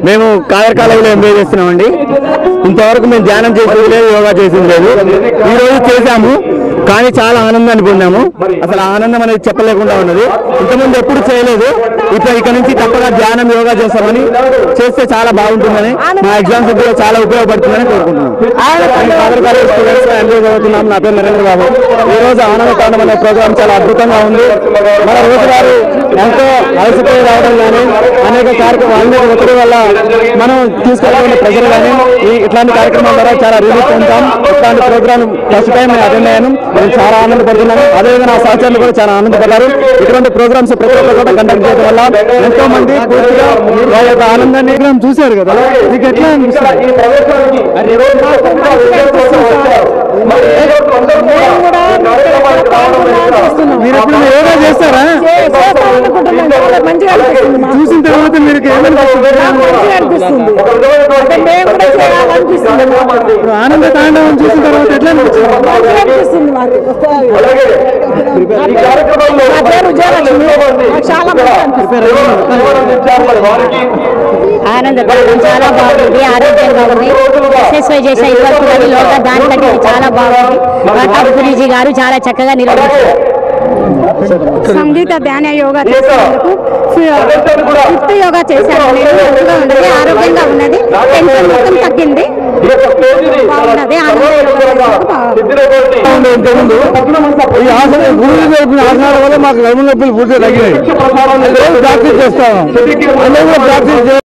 మేము కాదర్ కాలేజీలో ఎంబీఏ చేస్తున్నామండి. ఇంతవరకు మేము ధ్యానం చేసేది లేదు, యోగా చేసేది లేదు. ఈ రోజు చేశాము, కానీ చాలా ఆనందాన్ని పొందాము. అసలు ఆనందం అనేది చెప్పలేకుండా ఉన్నది. ఇంతకుముందు ఎప్పుడు చేయలేదు. ఇప్పుడు ఇక్కడ నుంచి తప్పగా ధ్యానం, యోగా చేస్తామని చేస్తే చాలా బాగుంటుందని, మా ఎగ్జామ్స్ కూడా చాలా ఉపయోగపడుతుందని కోరుకుంటున్నాం. కాదర్ కాలేజ్ స్టూడెంట్స్ ఎంబీఏ చదువుతున్నాం. నా పేరు నరేంద్ర బాబు. ఈ రోజు ఆనందకాండం అనే ప్రోగ్రామ్ చాలా అద్భుతంగా ఉంది. మన రోజువారు ఎంతో అలసిపోయి రావడం కానీ, అనేక కార్యక్రమాలు ఒత్తిడి వల్ల మనం తీసుకెళ్ళిన ప్రజలు కానీ ఇట్లాంటి కార్యక్రమాల ద్వారా చాలా రిలీఫ్ పొందుతాం. ఇట్లాంటి ప్రోగ్రామ్ ఫస్ట్ టైం నేను అటెండ్ అయ్యాను. నేను చాలా ఆనందపడుతున్నాను. అదేవిధంగా నా సహచరులు కూడా చాలా ఆనందపడ్డారు. ఇటువంటి ప్రోగ్రామ్స్ ప్రతి ఒక్కరు కూడా కండక్ట్ చేయడం వల్ల ఎంతో మంది పూర్తిగా వాళ్ళ యొక్క ఆనందాన్ని చూశారు కదా. మీకు ఎట్లా అనిపిస్తుంది? మీరు ఎప్పుడు యోగా చేస్తారా? చూసిన తర్వాత మీరు ఆనంద తాండవం చూసిన తర్వాత ఎట్లా అనిపిస్తుంది? ఆనందపడడం చాలా బాగుంది, ఆరోగ్యంగా ఉంది. ఎక్సర్సైజ్ చేసే ఇవ్వచ్చు కానీ లోగా దానికంటే చాలా బాగుంది. ప్రతాప్ గురూజీ గారు చాలా చక్కగా నిర్వహించారు. సంగీత ధ్యాన యోగా చేసేందుకు ఫిఫ్త్ యోగా చేశాను నేను. మంచిగా ఉన్నది, ఆరోగ్యంగా ఉన్నది, టెన్షన్ మొత్తం తగ్గింది, బాగున్నది. ఆసనాల వల్ల మాకు నడుము నొప్పులు పూర్తిగా తగ్గినాయి. ప్రాక్టీస్ చేస్తాము.